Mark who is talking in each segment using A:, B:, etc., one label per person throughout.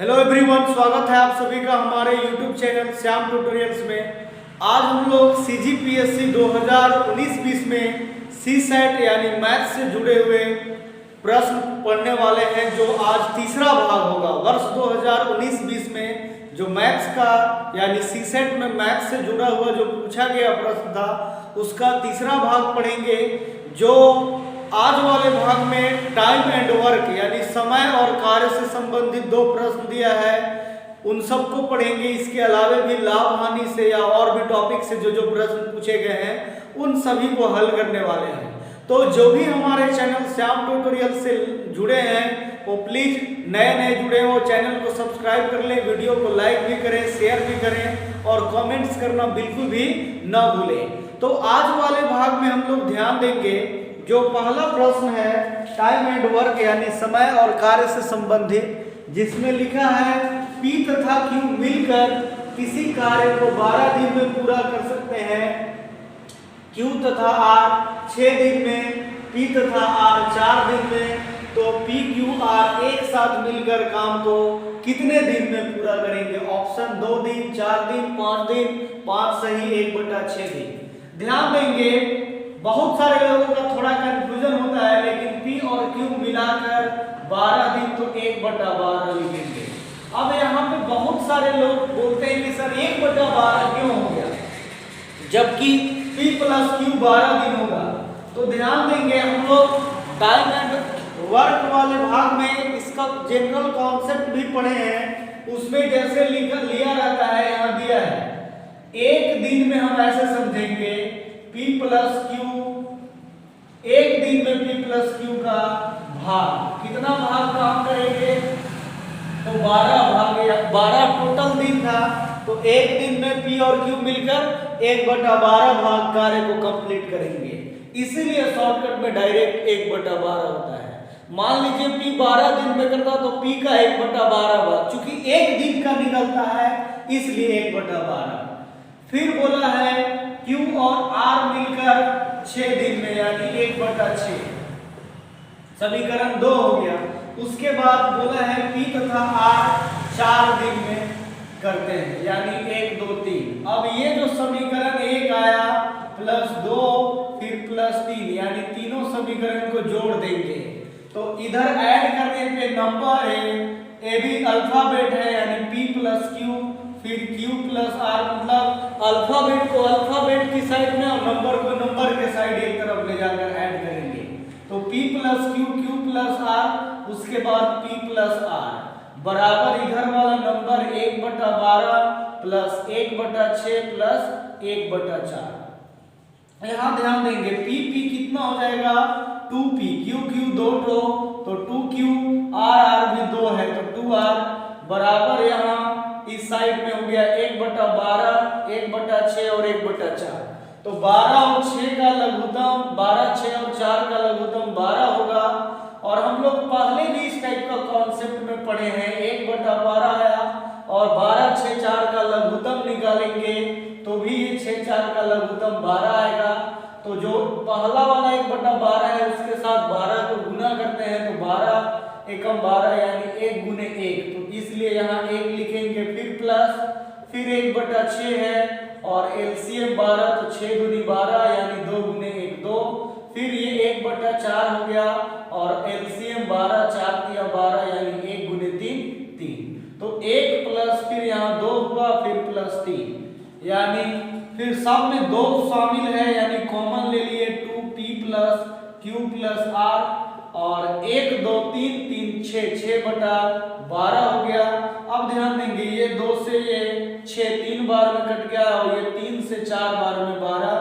A: Hello everyone, स्वागत है आप सभी का हमारे यूट्यूब चैनल श्याम ट्यूटोरियल्स में। आज हम लोग सीजीपीएससी 2019-20 में सी सेट यानी मैथ्स से जुड़े हुए प्रश्न पढ़ने वाले हैं, जो आज तीसरा भाग होगा। वर्ष 2019-20 में जो मैथ्स का यानी सी सेट में मैथ्स से जुड़ा हुआ जो पूछा गया प्रश्न था, उसका तीसरा भाग पढ़ेंगे। जो आज वाले भाग में टाइम एंड वर्क यानी समय और कार्य से संबंधित दो प्रश्न दिया है, उन सबको पढ़ेंगे। इसके अलावा भी लाभ हानि से या और भी टॉपिक से जो जो प्रश्न पूछे गए हैं, उन सभी को हल करने वाले हैं। तो जो भी हमारे चैनल श्याम ट्यूटोरियल से जुड़े हैं, वो प्लीज नए जुड़े हो, चैनल को सब्सक्राइब कर लें, वीडियो को लाइक भी करें, शेयर भी करें और कमेंट्स करना बिल्कुल भी न भूलें। तो आज वाले भाग में हम लोग ध्यान देंगे। जो पहला प्रश्न है टाइम एंड वर्क यानी समय और कार्य से संबंधित, जिसमें लिखा है P तथा Q मिलकर किसी कार्य को 12 दिन में पूरा कर सकते हैं। Q तथा R 6 दिन में, P तथा R 4 दिन में। तो P Q R एक साथ मिलकर काम को कितने दिन में पूरा करेंगे? ऑप्शन 2 दिन, 4 दिन, 5 दिन, 5 सही, 1/6 दिन। ध्यान देंगे, बहुत सारे लोगों का थोड़ा कंफ्यूजन होता है, लेकिन P और Q मिलाकर 12 दिन तो 1/12 लिखेंगे। अब यहाँ पे बहुत सारे लोग बोलते हैं कि सर 1/12 क्यों हो गया, जबकि P प्लस Q 12 दिन होगा। तो ध्यान देंगे, हम लोग टाइम एंड वर्क वाले भाग में इसका जनरल कॉन्सेप्ट भी पढ़े हैं। उसमें जैसे लिया रहता है, यहाँ दिया है एक दिन में हम ऐसे समझेंगे P प्लस Q, एक दिन में P प्लस Q का भाग, कितना भाग काम करेंगे? तो 12 भाग या 12 टोटल दिन था, तो एक दिन में P और Q मिलकर 1/12 भाग कार्य को कंप्लीट करेंगे। इसीलिए शॉर्टकट में डायरेक्ट 1/12 होता है। मान लीजिए P 12 दिन में करता तो P का 1/12 भाग, चूंकि एक दिन का निकलता है इसलिए 1/12। फिर बोला है Q और R मिलकर 6 दिन में यानी 1/6, समीकरण 2 हो गया। उसके बाद बोला है P तथा R 4 दिन में करते हैं यानी 1 2 3। अब ये जो समीकरण 1 आया प्लस 2 फिर प्लस 3 यानी तीनों समीकरण को जोड़ देंगे। तो इधर ऐड करने पे नंबर है, ये भी अल्फाबेट है यानी P प्लस Q फिर Q प्लस R, मतलब अल्फाबेट को अल्फाबेट की साइड में और नंबर को नंबर के साइड एक तरफ ले जाकर ऐड करेंगे। तो P plus Q, Q plus R, उसके बाद P प्लस R बराबर इधर वाला नंबर 1/12 प्लस 1/6 प्लस 1/4। यहाँ ध्यान देंगे P कितना हो जाएगा? 2P, Q 2 तो 2Q, R भी 2 है तो 2R बराबर यहाँ इस साइड में हो गया 1/12, 1/6 और 1/4। तो 12 और 6 का लघुत्तम 12, 6 और 4 का लघुत्तम 12 होगा। और हम लोग पहले भी इस टाइप का कॉन्सेप्ट में पढ़े हैं, 1/12 आया और 12, 6, 4 का लघुत्तम निकालेंगे तो भी 6, 4 का लघुत्तम 12 आएगा। तो जो पहला वाला 1/12 है उसके साथ 12 को गुना करते हैं तो 12 एकम 12 यानी 1 गुने 1, तो इसलिए यहाँ 1 लिखेंगे। फिर प्लस फिर 1/6 है और एलसीएम 12 तो 6 दूनी 12 यानी 2 गुने 1 2। फिर ये 1/4 हो गया और एलसीएम 12 4 तिया 12 यानी 1 गुने 3 3। तो 1 प्लस फिर यहाँ 2 हुआ फिर प्लस 3 यानी फिर सब में 2 शामिल है यानी कॉमन ले लिए 2P plus Q plus R और 1 2 3 3 6/12 हो गया। अब ध्यान देंगे, ये 2 से ये 6 3 बार में कट गया और ये 3 से 4 बार में 12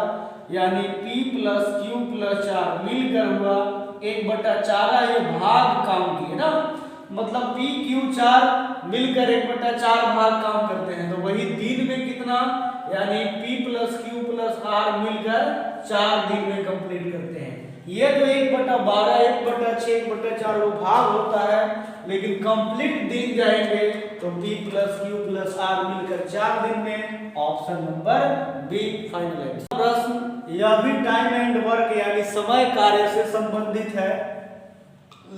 A: यानी P plus Q plus R मिलकर हुआ 1/4। ये भाग काम की है ना, मतलब P Q 4 मिलकर 1/4 भाग काम करते हैं। तो वही दिन में कितना यानी P plus Q plus R मिलकर 4 दिन में कंप्लीट करते हैं। ये जो 1/12, 1/6, 1/4 वो भाग होता है, लेकिन कंप्लीट दिन जाएंगे तो P plus Q plus R मिलकर 4 दिन में। ऑप्शन नंबर बी फाइनल है। प्रश्न यह भी टाइम एंड वर्क यानी समय कार्य से संबंधित है।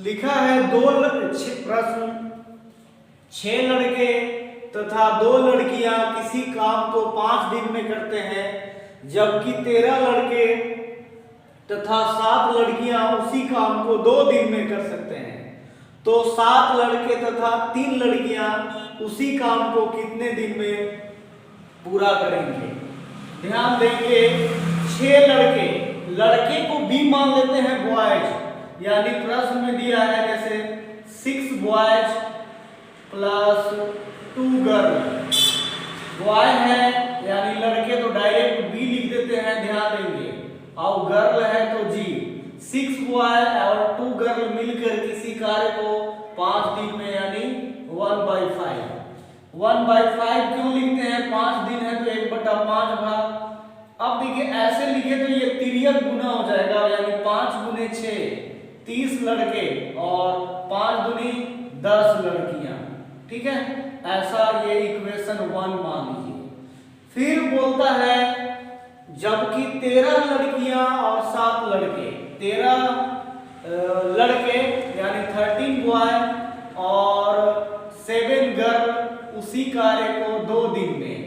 A: लिखा है 2 प्रश्न 6 लड़के तथा 2 लड़कियां किसी काम को 5 दिन में करते हैं, जबकि 13 लड़के तथा 7 लड़कियां उसी काम को 2 दिन में कर सकते हैं। तो 7 लड़के तथा 3 लड़कियां उसी काम को कितने दिन में पूरा करेंगे? ध्यान देंगे, 6 लड़के को बी मान लेते हैं बॉयज, यानी प्रश्न में दिया है जैसे 6 बॉयज प्लस 2 गर्ल। बॉय है यानी लड़के तो डायरेक्ट बी लिख देते हैं, ध्यान देंगे, और गर्ल है तो जी। 6 बॉय और 2 गर्ल मिलकर किसी कार्य को 5 दिन में यानी 1/5। 1/5 क्यों लिखते हैं? 5 दिन है तो 1/5 भाग। अब देखिए ऐसे लिखे तो ये तिर्यक गुना हो जाएगा, यानी 5 गुने 6 30 लड़के और 5 दुनी 10 लड़कियां। ठीक है, ऐसा ये इक्वेशन 1 मान लीजिए। फिर बोलता है जबकि 13 लड़कियां और 7 लड़के, 13 लड़के यानी 13 बॉय और 7 गर्ल उसी कार्य को 2 दिन में,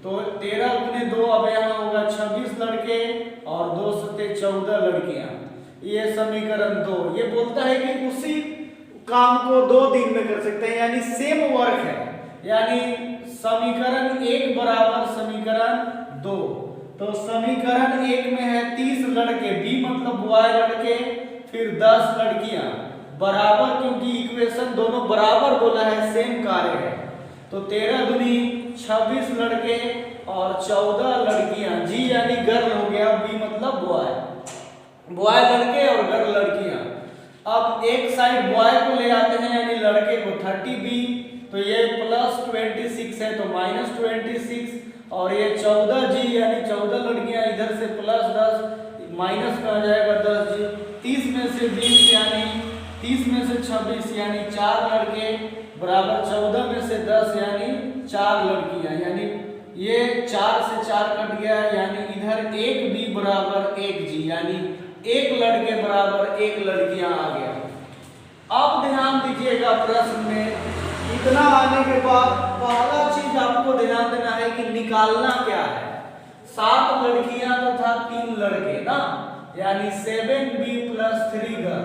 A: तो 13 गुने 2 अब यहाँ होगा 26 लड़के और 2 सत्ते 14 लड़कियां। ये समीकरण 2 ये बोलता है कि उसी काम को 2 दिन में कर सकते हैं, यानी सेम वर्क है, यानी समीकरण 1 बराबर समीकरण 2। तो समीकरण 1 में है 30 लड़के, बी मतलब बॉय लड़के, फिर 10 लड़कियां बराबर, क्योंकि इक्वेशन दोनों बराबर बोला है, सेम कार्य है, तो 13 दुनी 26 लड़के और 14 लड़कियां, जी यानी गर्ल हो गया, बी मतलब बॉय लड़के और गर्ल लड़कियां। अब एक साइड बॉय को ले आते हैं यानी लड़के को 30 बी, तो ये प्लस 26 है तो माइनस 26, और ये 14 जी यानी 14 लड़कियां, इधर से प्लस 10 माइनस में आ जाएगा 10 जी। 30 में से 20 यानी 30 में से 26 यानी 4 लड़के बराबर 14 में से 10 यानी 4 लड़कियां, यानी ये 4 से 4 कट गया, यानी इधर 1 बी बराबर 1 जी, यानी 1 लड़के बराबर 1 लड़कियां आ गया। अब ध्यान दीजिएगा, प्रश्न में इतना आने के बाद पहला चीज आपको ध्यान देना है कि निकालना क्या है। 7 लड़कियां तथा 3 लड़के ना, यानी 7b प्लस 3 गर्ल,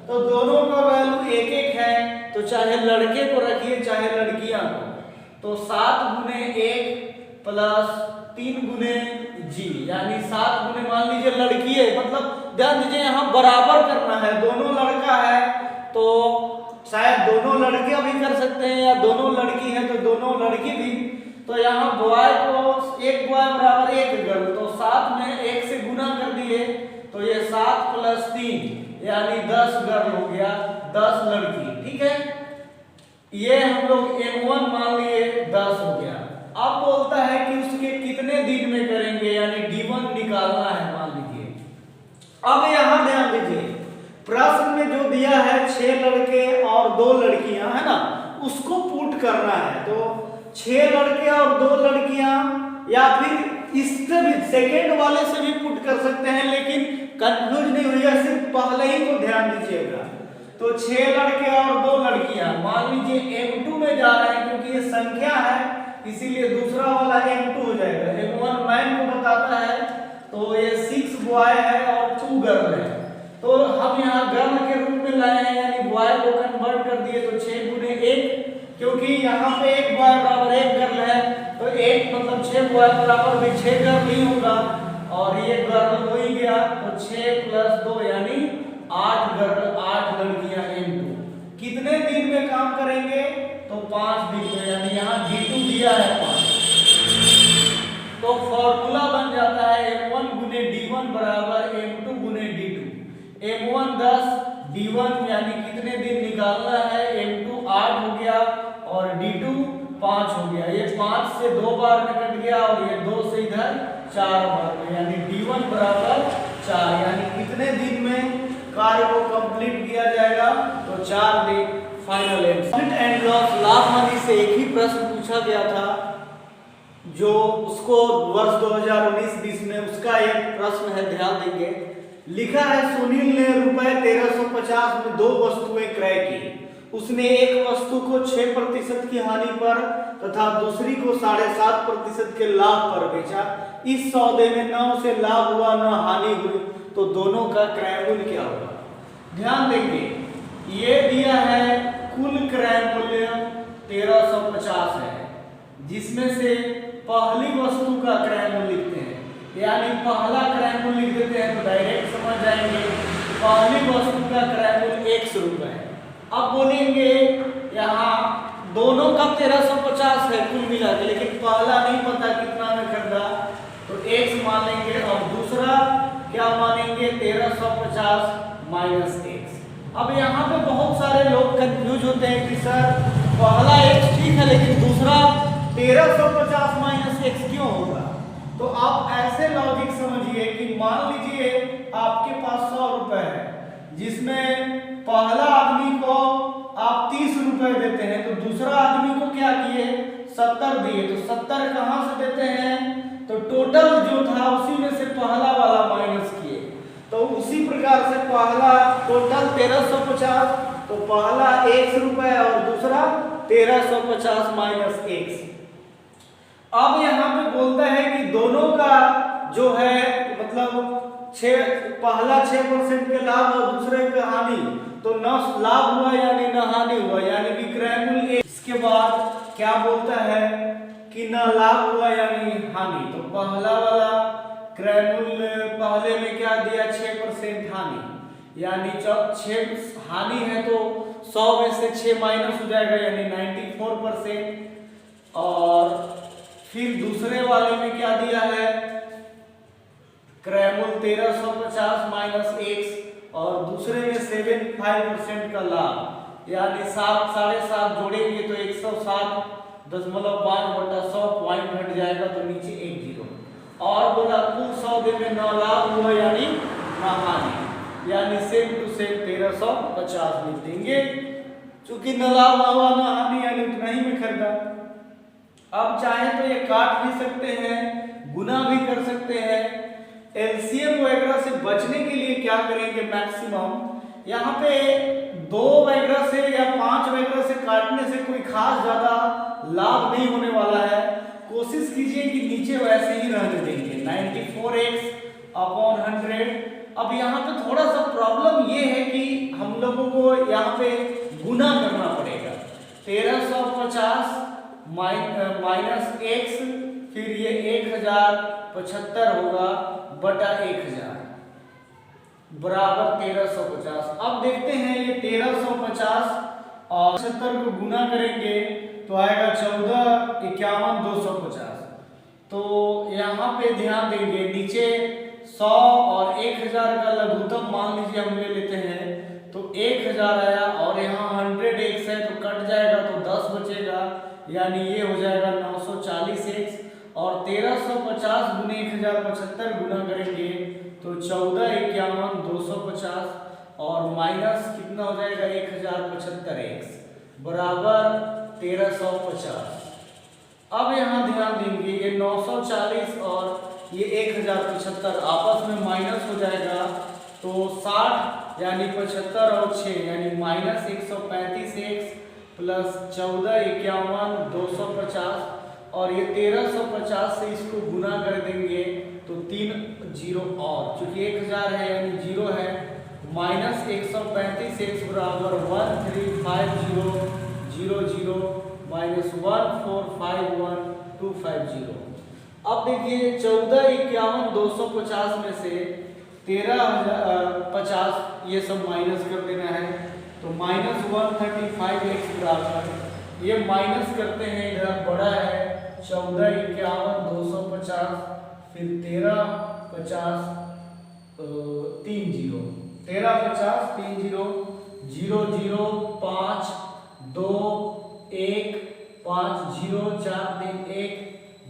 A: तो दोनों का वैल्यू 1-1 है, तो चाहे लड़के को रखिए चाहे लड़कियां को, तो 7 गुने 1 प्लस 3 गुने जी, यानी 7 गुने मान लीजिए लड़की है, मतलब ध्यान दीजिए यहाँ बराबर करना है, दोनों लड़का है तो शायद दोनों लड़के भी कर सकते हैं, या दोनों लड़की है तो दोनों लड़की भी, तो यहाँ बॉय को 1 बॉय बराबर 1 गर्ल, तो 7 में 1 से गुना कर दिए, तो ये 7 प्लस 3 यानी 10 गर्ल हो गया, 10 लड़की। ठीक है, ये हम लोग M1 मान लिए 10 हो गया। अब बोलता है कि उसके कितने दिन में करेंगे, यानी D1 निकालना है मान लीजिए। अब यहाँ ध्यान दीजिए, प्रश्न में जो दिया है 6 लड़के और 2 लड़कियां है ना, उसको पुट करना है, तो 6 लड़के और 2 लड़कियां, या फिर इससे भी सेकेंड वाले से भी पुट कर सकते हैं, लेकिन कंफ्यूज नहीं हुई है, सिर्फ पहले ही को ध्यान दीजिएगा। तो 6 लड़के और 2 लड़कियां मान लीजिए M2 में जा रहे हैं, क्योंकि ये संख्या है इसीलिए दूसरा वाला M2 हो जाएगा। M1 मैन को बताता है, तो ये 6 बॉय है और 2 गर्ल है, तो हम यहाँ गर्ल के रूप में लाए हैं, यानी बॉय को कन्वर्ट कर दिए, तो 6 गुने 1, क्योंकि यहाँ पे 1 बॉय बराबर 1 गर्ल है, तो 1 मतलब 6 बॉय बराबर भी 6 गर्ल ही होगा, और ये गर्ल हो ही गया, तो 6 प्लस 2 यानी 8 गर्ल 8 लड़कियां M2। कितने दिन में काम करेंगे, तो 5 दिन में, यानी यहाँ D2 दिया है 5, तो फॉर्मूला बन जाता है M1 गुने D1 बराबर M2 गुने D2। M1 10 D1 यानी कितने दिन निकालना है, M2 8 हो गया और D2 5 हो गया, ये 5 से 2 बार में कट गया और ये 2 से इधर 4 बार में, यानी D1 बराबर 4, यानी कितने दिन में कार्य को कंप्लीट किया जाएगा, तो 4 दिन। फाइनल प्रॉफिट एंड लॉस, लाभ हानि से एक ही प्रश्न पूछा गया था, जो उसको वर्ष 2019-20 में उसका एक प्रश्न है, ध्यान देंगे। लिखा है सुनील ने रुपए 1350 में 2 वस्तुएं क्रय की, उसने एक वस्तु को 6% की हानि पर तथा दूसरी को 7.5% के लाभ पर बेचा। इस सौदे में न उसे लाभ हुआ न हानि हुई, तो दोनों का क्रय मूल्य क्या होगा? ध्यान देंगे, ये दिया है कुल क्रय मूल्य 1350 है, जिसमें से पहली वस्तु का क्रय मूल्य लिखते हैं, यानी पहला क्रय मूल्य लिख देते हैं तो डायरेक्ट समझ जाएंगे। पहली वस्तु का क्रय मूल्य 100 रुपए है। अब बोलेंगे यहाँ दोनों का 1350 है कुल मिला के, लेकिन पहला नहीं पता कितना में खरीदा, तो 1 मान लेंगे और दूसरा क्या मानेंगे 1350 माइनस 1। अब यहाँ पे बहुत सारे लोग कंफ्यूज होते हैं कि सर पहला x ठीक है लेकिन दूसरा 1350 माइनस x क्यों होगा? तो आप ऐसे लॉजिक समझिए कि मान लीजिए आपके पास 100 रुपए है, जिसमें पहला आदमी को आप 30 रुपए देते हैं, तो दूसरा आदमी को क्या किए 70 दिए, तो 70 कहां से देते हैं? तो टोटल जो था उसी में से पहला वाला माइनस किए। तो उसी प्रकार से पहला टोटल 1350, तो पहला 100 रुपए और दूसरा 1350 माइनस 1। अब यहाँ पे बोलता है कि दोनों का जो है मतलब पहला 6% के लाभ और दूसरे का हानि, तो न लाभ हुआ यानी न हानि हुआ, यानी कि क्रय मूल्य। इसके बाद क्या बोलता है कि न लाभ हुआ यानी हानि, तो पहला वाला क्रय मूल्य पहले में क्या दिया 6% हानि, यानी जब 6 हानि है तो 100 में से 6 माइनस हो जाएगा यानी 94%। और फिर दूसरे वाले में क्या दिया है क्रय मूल्य 1350 माइनस 1 और दूसरे में 75% का लाभ, यानी 7.5 जोड़ेंगे तो 107.5/100 पॉइंट हट जाएगा, तो नीचे 1 जीरो। और बोला कुल सौदे में न लाभ हुआ यानी न हानि, यानी सेम टू सेम 1350 लिख देंगे, क्योंकि न लाभ हुआ न हानि यानी उतना ही में खरीदा। अब चाहे तो ये काट भी सकते हैं, गुना भी कर सकते हैं। एलसीएम वगैरह से बचने के लिए क्या करेंगे मैक्सिमम, यहाँ पे 2 वगैरह से या 5 वगैरह से काटने से कोई खास ज्यादा लाभ नहीं होने वाला है। कोशिश कीजिए कि नीचे वैसे ही रहने देंगे 94x/100। अब यहाँ पे थोड़ा सा प्रॉब्लम ये है कि हम लोगों को यहाँ पे गुना करना पड़ेगा। 1350 माइनस x, फिर ये 1075 होगा बटा 1000 बराबर 1350। अब देखते हैं ये 1350 और 70 को गुना करेंगे तो आएगा 1451,250। तो यहाँ पे ध्यान देंगे नीचे 100 और 1000 का लघुत्तम मान लीजिए हम ले लेते हैं, तो 1000 आया और यहाँ 100x है तो कट जाएगा तो 10 बचेगा, यानी ये हो जाएगा 940x। और 1350 गुने 1075 गुना करेंगे तो 1451,250 और माइनस कितना हो जाएगा 1075x बराबर 1350। अब यहाँ ध्यान देंगे ये 940 और ये 1075 आपस में माइनस हो जाएगा, तो 60 यानी 75 और 6 यानी माइनस 135x प्लस 1451,250 और ये 1350 से इसको गुना कर देंगे तो 3 जीरो और चूंकि 1000 है यानी 0 है, माइनस 135x बराबर 135000 माइनस 1451250। अब देखिए 1451,250 में से 1350 ये सब माइनस कर देना है, तो माइनस 135x बराबर ये माइनस करते हैं, इधर बड़ा है 1451,250 फिर 1350 3 जीरो 1350 3 जीरो 0 5 2 1 5 0 4 3 1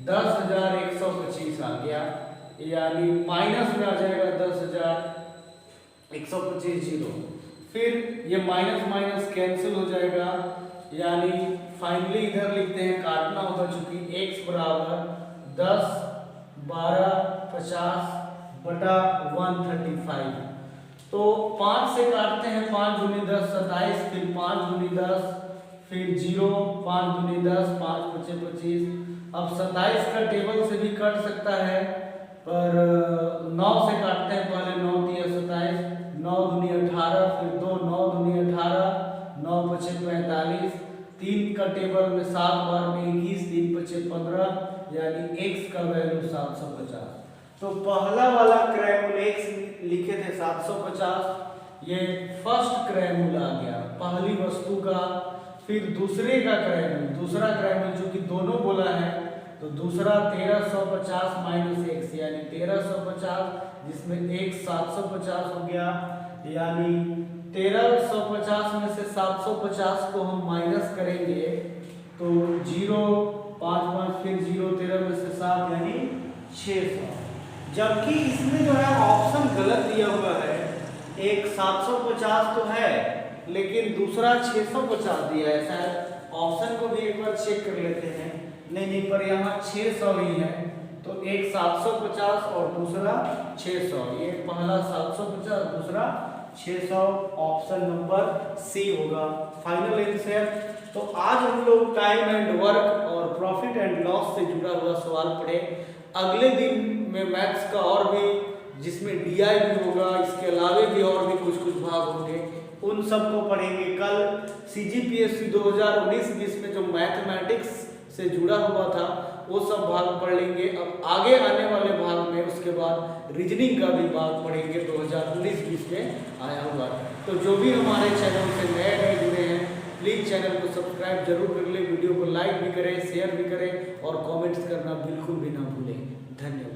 A: 10,125 आ गया, यानी माइनस में आ जाएगा 10,125 जीरो। फिर ये माइनस माइनस कैंसिल हो जाएगा, यानी फाइनली इधर लिखते हैं काटना होगा चूंकि x बराबर 10 12 50 बटा 135। तो 5 से काटते हैं, 5 दूनी 10 27, फिर 5 दूनी 10, फिर 0, 5 दूनी 10, 5 पचे 25। अब 27 का टेबल से भी कट सकता है, पर 9 से काटते हैं, पहले 9 तिया 27, 9 दूनी 18, फिर 2 9 दूनी 18, 9 पचे 45, 3 का टेबल में 7 बार में 21, 3 पचे 15, यानी x का वैल्यू 750। तो पहला वाला क्रैमुल x लिखे थे 750, ये फर्स्ट क्रैमुल आ गया, पहली वस्तु का। फिर दूसरे का क्रैमुल, दूसरा क्रैमुल जो कि दोनों बोला है, तो दूसरा 1350 माइनस x यानी 1350, जिसमें x 750 हो गया, यानी 1350 में से 750 को हम माइनस करेंगे तो 0 5 5 फिर 0 13 में से 7 यानी 600। जबकि इसमें जो है ऑप्शन गलत दिया हुआ है, एक 750 तो है लेकिन दूसरा 650 दिया है। शायद ऑप्शन को भी एक बार चेक कर लेते हैं। नहीं, पर यहाँ 600 ही है, तो एक 750 और दूसरा 600, ये पहला 750 दूसरा 600, ऑप्शन नंबर सी होगा फाइनल आंसर। तो आज हम लोग टाइम एंड वर्क और प्रॉफिट एंड लॉस से जुड़ा हुआ सवाल पढ़े। अगले दिन में मैथ्स का और भी, जिसमें डीआई भी होगा, इसके अलावे भी और भी कुछ भाग होंगे, उन सब को पढ़ेंगे। कल सीजीपीएससी 2019-20 में जो मैथमेटिक्स से जुड़ा हुआ था वो सब भाग पढ़ लेंगे। अब आगे आने वाले भाग में उसके बाद रीजनिंग का भी भाग पढ़ेंगे 2019-20 में आया हुआ। तो जो भी हमारे चैनल से नए जुड़े हैं, प्लीज़ चैनल को सब्सक्राइब जरूर कर ले, वीडियो को लाइक भी करें, शेयर भी करें और कमेंट्स करना बिल्कुल भी ना भूलें। धन्यवाद।